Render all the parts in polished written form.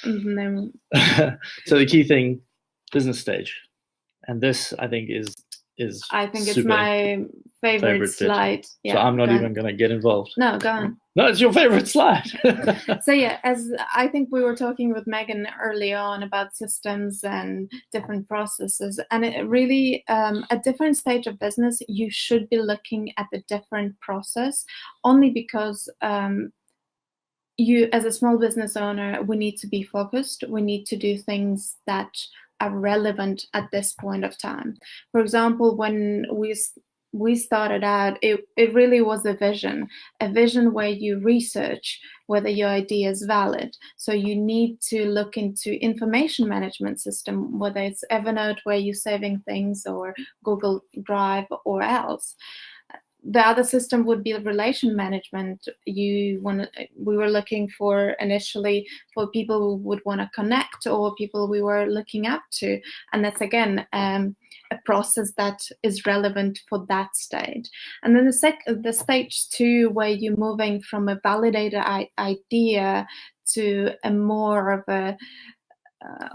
No. So the key thing, business stage, and this I think is I think it's my favorite slide. Yeah, so I'm not even going to get involved. No, go on. No, it's your favorite slide. So yeah, as I think we were talking with Megan early on about systems and different processes, and it really, at different stage of business, you should be looking at the different process, only because you, as a small business owner, we need to be focused. We need to do things that are relevant at this point of time. For example, when we started out, it really was a vision where you research whether your idea is valid. So you need to look into information management system, whether it's Evernote where you're saving things, or Google Drive, or else. The other system would be relation management. We were looking for initially for people who would want to connect, or people we were looking up to, and that's again a process that is relevant for that stage. And then the stage 2, where you're moving from a validated idea to a more of a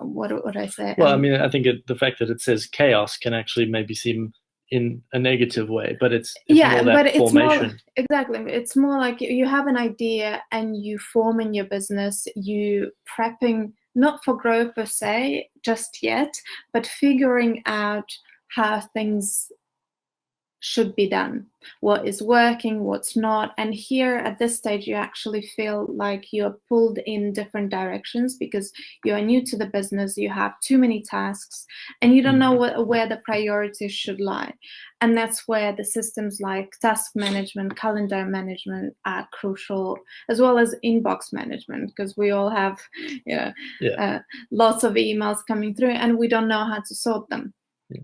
what would I say? Well, I mean, I think the fact that it says chaos can actually maybe seem in a negative way, but it's yeah, more that but it's formation. More, exactly. It's more like you have an idea and you forming your business, you prepping not for growth per se just yet, but figuring out how things should be done, what is working, what's not. And here at this stage, you actually feel like you're pulled in different directions because you're new to the business, you have too many tasks, and you don't know where the priorities should lie. And that's where the systems like task management, calendar management are crucial, as well as inbox management, because we all have lots of emails coming through and we don't know how to sort them. Yeah.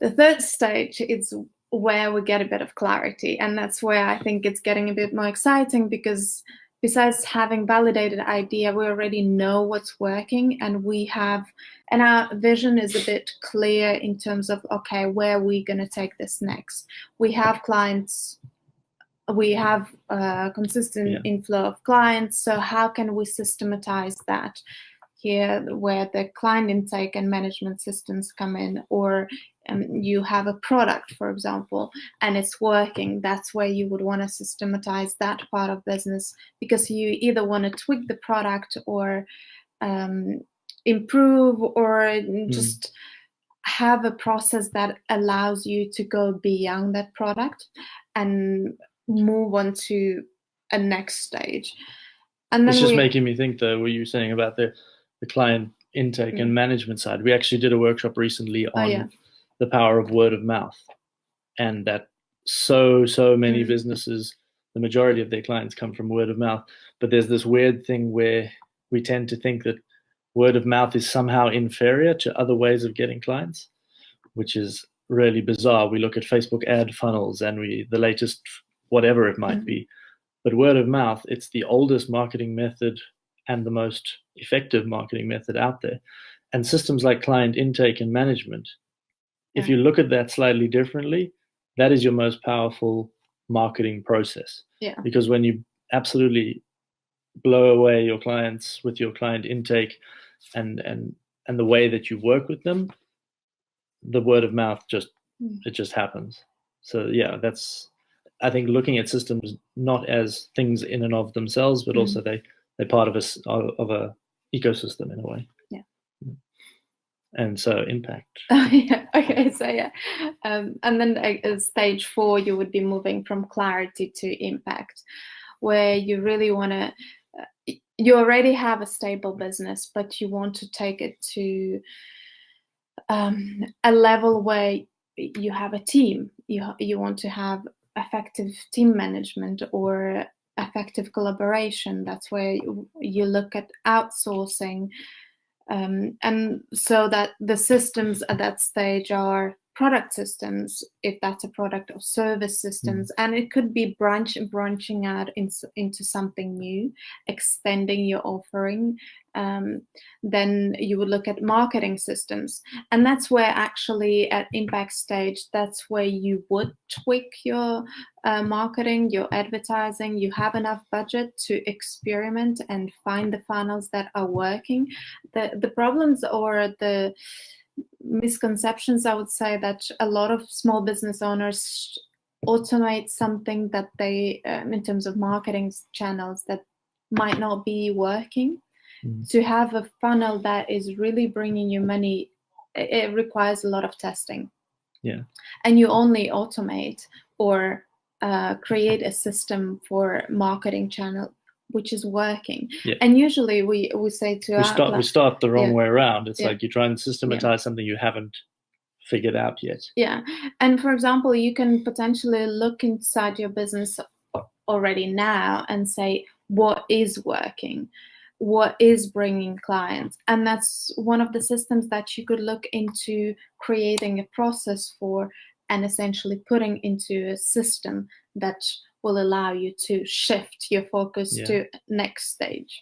The third stage is where we get a bit of clarity, and that's where I think it's getting a bit more exciting, because besides having validated idea, we already know what's working, and our vision is a bit clear in terms of, okay, where are we going to take this next? We have clients, we have a consistent inflow of clients, so how can we systematize that? Here, where the client intake and management systems come in, or you have a product, for example, and it's working, that's where you would want to systematize that part of business, because you either want to tweak the product or improve, or just have a process that allows you to go beyond that product and move on to a next stage. And then it's just making me think, though, what you were saying about the client intake and management side. We actually did a workshop recently on the power of word of mouth, and that so many businesses, the majority of their clients come from word of mouth, but there's this weird thing where we tend to think that word of mouth is somehow inferior to other ways of getting clients, which is really bizarre. We look at Facebook ad funnels and the latest whatever it might be, but word of mouth, it's the oldest marketing method and the most effective marketing method out there. And systems like client intake and management, if you look at that slightly differently, that is your most powerful marketing process. Yeah. Because when you absolutely blow away your clients with your client intake and the way that you work with them, the word of mouth just happens. So yeah, that's, I think, looking at systems not as things in and of themselves, but also they're part of a ecosystem in a way. Yeah. And so impact. Okay. So and then at stage 4, you would be moving from clarity to impact, where you really want to. You already have a stable business, but you want to take it to a level where you have a team. You want to have effective team management or effective collaboration. That's where you look at outsourcing, and so that the systems at that stage are product systems, if that's a product, or service systems, and it could be branching out into something new, extending your offering. Then you would look at marketing systems, and that's where actually at impact stage, that's where you would tweak your marketing, your advertising. You have enough budget to experiment and find the funnels that are working. The problems or the misconceptions, I would say, that a lot of small business owners automate something that they, in terms of marketing channels, that might not be working. To have a funnel that is really bringing you money, it requires a lot of testing. Yeah. And you only automate or create a system for marketing channel which is working. Yeah. And usually we say to we start the wrong way around. It's Yeah. like you try and systematize something you haven't figured out yet. Yeah. And for example, you can potentially look inside your business already now and say, what is working? What is bringing clients? And that's one of the systems that you could look into creating a process for, and essentially putting into a system that will allow you to shift your focus Yeah. to next stage.